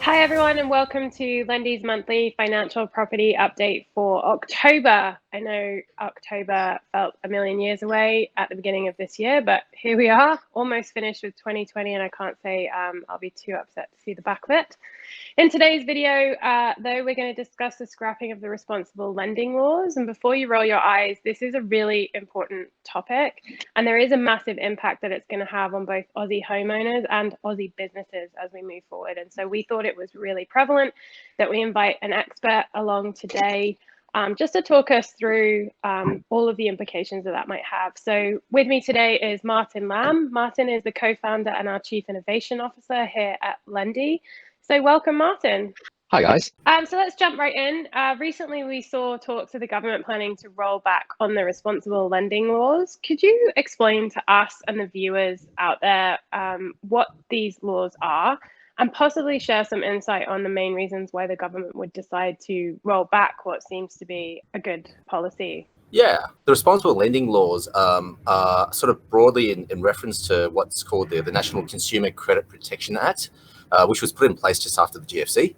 Hi everyone, and welcome to Lendy's monthly financial property update for October. I know October felt a million years away at the beginning of this year, but here we are, almost finished with 2020, and I can't say I'll be too upset to see the back of it. In today's video, though, we're going to discuss the scrapping of the responsible lending laws. And before you roll your eyes, this is a really important topic, and there is a massive impact that it's going to have on both Aussie homeowners and Aussie businesses as we move forward. And so we thought it was really prevalent that we invite an expert along today just to talk us through all of the implications that might have. So with me today is Martin Lamb. Martin is the co-founder and our Chief Innovation Officer here at Lendy. So welcome, Martin. Hi, guys. So let's jump right in. Recently, we saw talks of the government planning to roll back on the responsible lending laws. Could you explain to us and the viewers out there what these laws are, and possibly share some insight on the main reasons why the government would decide to roll back what seems to be a good policy? Yeah, the responsible lending laws are sort of broadly in reference to what's called the National Consumer Credit Protection Act, which was put in place just after the GFC.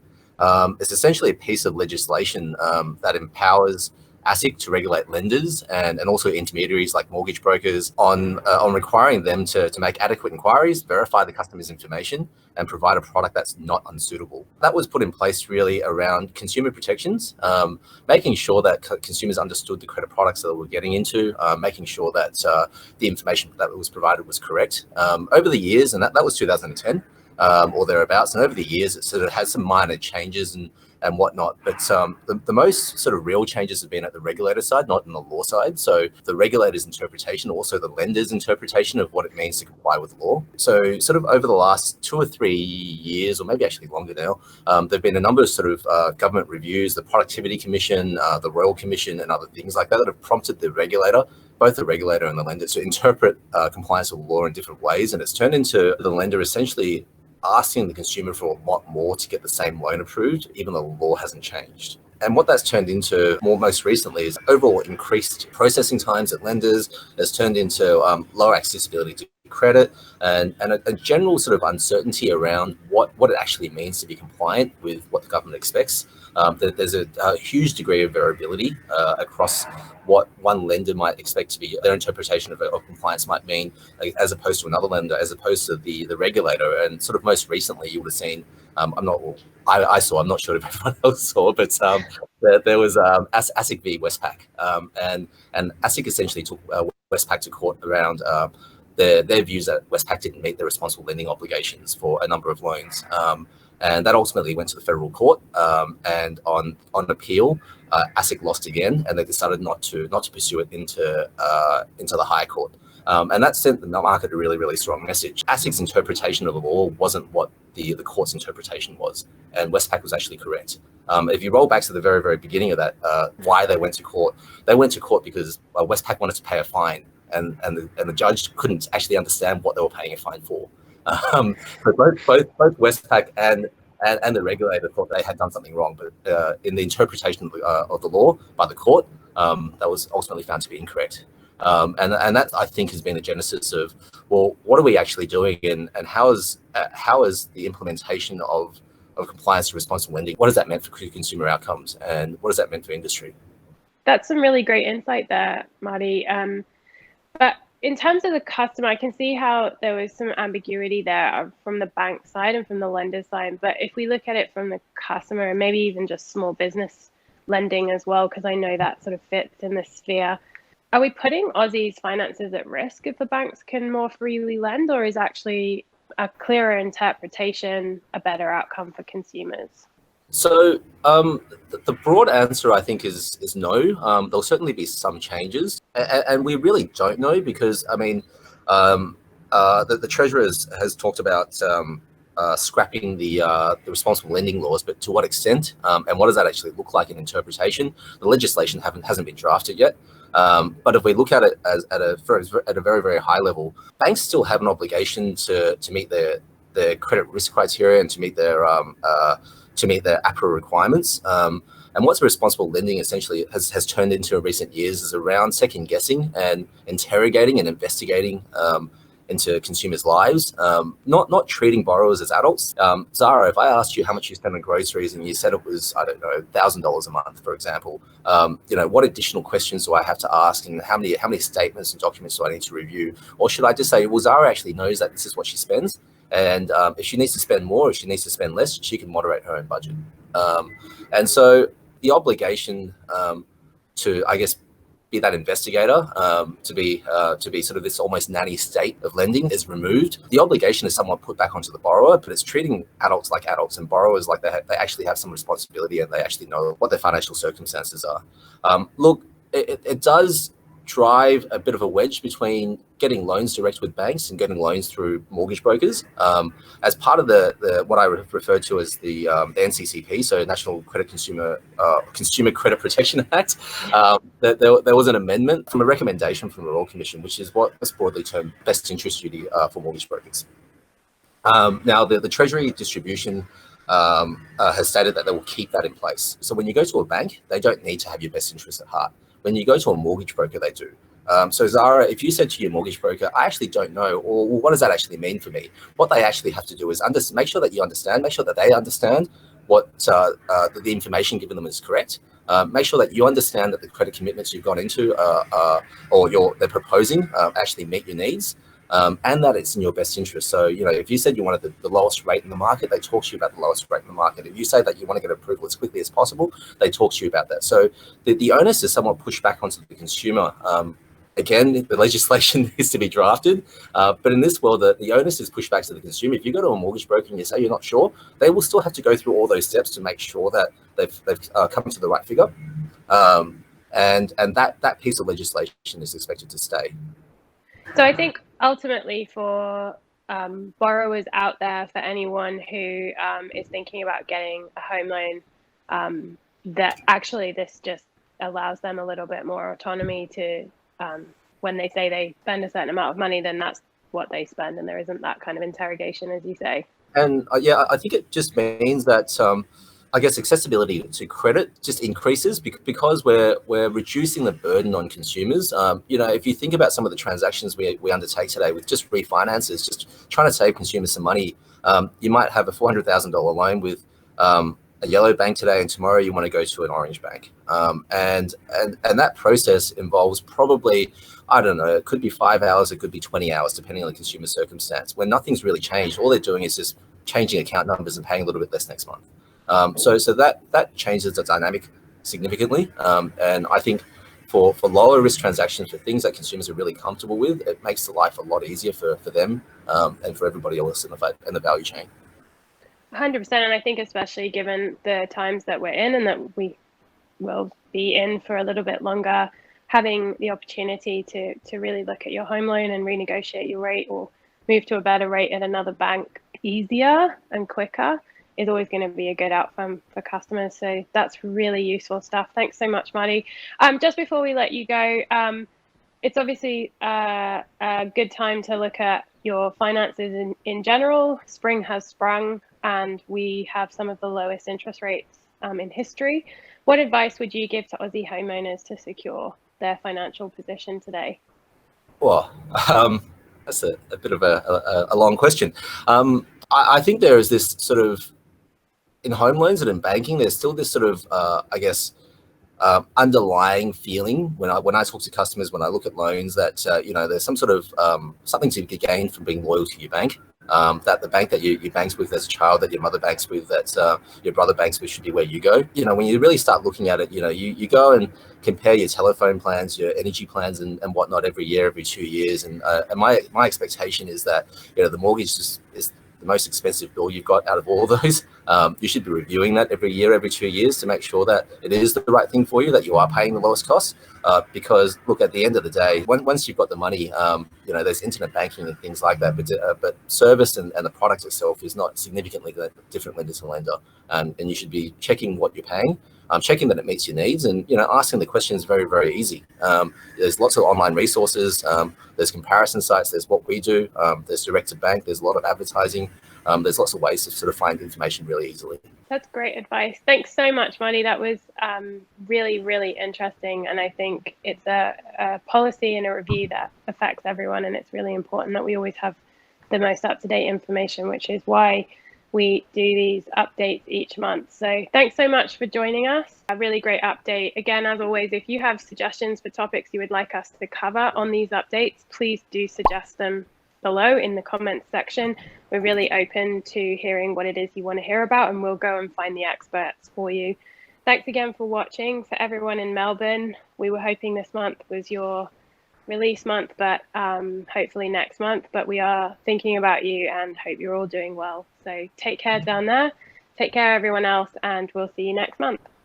It's essentially a piece of legislation that empowers ASIC to regulate lenders and also intermediaries like mortgage brokers on requiring them to make adequate inquiries, verify the customer's information, and provide a product that's not unsuitable. That was put in place really around consumer protections, making sure that consumers understood the credit products that they were getting into, making sure that the information that was provided was correct. Over the years, and that was 2010, or thereabouts, and over the years it sort of has some minor changes and whatnot, but the most sort of real changes have been at the regulator side, not on the law side. So the regulator's interpretation, also the lender's interpretation of what it means to comply with law. So sort of over the last 2 or 3 years, or maybe actually longer now, there've been a number of sort of government reviews, the Productivity Commission, the Royal Commission, and other things like that have prompted the regulator, both the regulator and the lender, to interpret compliance with law in different ways. And it's turned into the lender essentially asking the consumer for a lot more to get the same loan approved, even though the law hasn't changed. And what that's turned into most recently is overall increased processing times at lenders. It's turned into lower accessibility to credit and a general sort of uncertainty around what it actually means to be compliant with what the government expects. There's a huge degree of variability across what one lender might expect to be their interpretation of compliance might mean, as opposed to another lender, as opposed to the regulator. And sort of most recently, you would have seen, I'm not sure if everyone else saw, but there was ASIC v Westpac, and ASIC essentially took Westpac to court around their views that Westpac didn't meet their responsible lending obligations for a number of loans. And that ultimately went to the federal court, and on appeal, ASIC lost again, and they decided not to pursue it into the high court. And that sent the market a really, really strong message. ASIC's interpretation of the law wasn't what the court's interpretation was, and Westpac was actually correct. If you roll back to the very, very beginning of that, why they went to court because Westpac wanted to pay a fine, and the judge couldn't actually understand what they were paying a fine for. But both Westpac and the regulator thought they had done something wrong, but in the interpretation of the law by the court, that was ultimately found to be incorrect. And that, I think, has been the genesis of, well, what are we actually doing, and how is the implementation of compliance to responsible lending, what has that meant for consumer outcomes, and what has that meant for industry? That's some really great insight there, Marty. But in terms of the customer, I can see how there was some ambiguity there from the bank side and from the lender side. But if we look at it from the customer, and maybe even just small business lending as well, because I know that sort of fits in this sphere, are we putting Aussies' finances at risk if the banks can more freely lend, or is actually a clearer interpretation a better outcome for consumers? So the broad answer, I think, is no. There'll certainly be some changes, and we really don't know because, I mean, the Treasurer has talked about scrapping the responsible lending laws, but to what extent, and what does that actually look like in interpretation? The legislation hasn't been drafted yet. But if we look at it at a very, very high level, banks still have an obligation to meet their credit risk criteria and to meet their APRA requirements. And what's responsible lending essentially has turned into in recent years is around second guessing and interrogating and investigating into consumers' lives, not treating borrowers as adults. Zara, if I asked you how much you spend on groceries and you said it was, I don't know, $1,000 a month, for example, what additional questions do I have to ask, and how many statements and documents do I need to review? Or should I just say, well, Zara actually knows that this is what she spends, and if she needs to spend more, if she needs to spend less, she can moderate her own budget. And so the obligation to, I guess, be that investigator, to be sort of this almost nanny state of lending is removed. The obligation is somewhat put back onto the borrower, but it's treating adults like adults and borrowers like they actually have some responsibility and they actually know what their financial circumstances are. Look, it does drive a bit of a wedge between getting loans direct with banks and getting loans through mortgage brokers. As part of the what I refer to as the NCCP, so National Consumer Credit Protection Act, there was an amendment from a recommendation from the Royal Commission, which is what's broadly termed best interest duty for mortgage brokers. Now, the Treasury distribution has stated that they will keep that in place. So when you go to a bank, they don't need to have your best interest at heart. When you go to a mortgage broker, they do. So Zara, if you said to your mortgage broker, I actually don't know, or what does that actually mean for me? What they actually have to do is make sure that you understand, make sure that they understand what the information given them is correct. Make sure that you understand that the credit commitments you've gone into they're proposing actually meet your needs. And that it's in your best interest. So, if you said you wanted the lowest rate in the market, they talk to you about the lowest rate in the market. If you say that you want to get approval as quickly as possible, they talk to you about that. So the onus is somewhat pushed back onto the consumer. Again, the legislation needs to be drafted, but in this world, the onus is pushed back to the consumer. If you go to a mortgage broker and you say you're not sure, they will still have to go through all those steps to make sure that they've come to the right figure. And that piece of legislation is expected to stay. So I think ultimately for borrowers out there, for anyone who is thinking about getting a home loan, that actually this just allows them a little bit more autonomy to, when they say they spend a certain amount of money, then that's what they spend, and there isn't that kind of interrogation, as you say. And I think it just means that I guess accessibility to credit just increases because we're reducing the burden on consumers. If you think about some of the transactions we undertake today with just refinances, just trying to save consumers some money, you might have a $400,000 loan with a yellow bank today, and tomorrow you want to go to an orange bank. And that process involves probably, I don't know, it could be 5 hours, it could be 20 hours, depending on the consumer circumstance. When nothing's really changed, all they're doing is just changing account numbers and paying a little bit less next month. So that changes the dynamic significantly. And I think for lower risk transactions, for things that consumers are really comfortable with, it makes the life a lot easier for them and for everybody else in the value chain. 100%. And I think especially given the times that we're in and that we will be in for a little bit longer, having the opportunity to really look at your home loan and renegotiate your rate or move to a better rate at another bank easier and quicker is always going to be a good outcome for customers. So that's really useful stuff. Thanks so much, Marty. Just before we let you go, it's obviously a good time to look at your finances in general. Spring has sprung and we have some of the lowest interest rates in history. What advice would you give to Aussie homeowners to secure their financial position today? Well, that's a bit of a long question. I think there is this sort of, in home loans and in banking, there's still this sort of, underlying feeling when I talk to customers, when I look at loans, that there's some sort of something to be gained from being loyal to your bank. That the bank that you banks with as a child, that your mother banks with, that your brother banks with, should be where you go. When you really start looking at it, you go and compare your telephone plans, your energy plans, and whatnot every year, every 2 years. And my expectation is that the mortgage is the most expensive bill you've got out of all of those. You should be reviewing that every year, every 2 years, to make sure that it is the right thing for you, that you are paying the lowest cost. Because look, at the end of the day, once you've got the money, there's internet banking and things like that, but service and the product itself is not significantly different lender to lender. And you should be checking what you're paying, checking that it meets your needs, and asking the questions very, very easy. There's lots of online resources. There's comparison sites. There's what we do. There's direct to bank. There's a lot of advertising. there's lots of ways to sort of find information really easily. That's great advice. Thanks so much, Marty. That was really, really interesting. And I think it's a policy and a review that affects everyone. And it's really important that we always have the most up-to-date information, which is why we do these updates each month. So thanks so much for joining us. A really great update. Again, as always, if you have suggestions for topics you would like us to cover on these updates, please do suggest them below in the comments section. We're really open to hearing what it is you want to hear about, and we'll go and find the experts for you. Thanks again for watching. For everyone in Melbourne, we were hoping this month was your release month, but hopefully next month. But we are thinking about you and hope you're all doing well. So take care down there. Take care, everyone else, and we'll see you next month.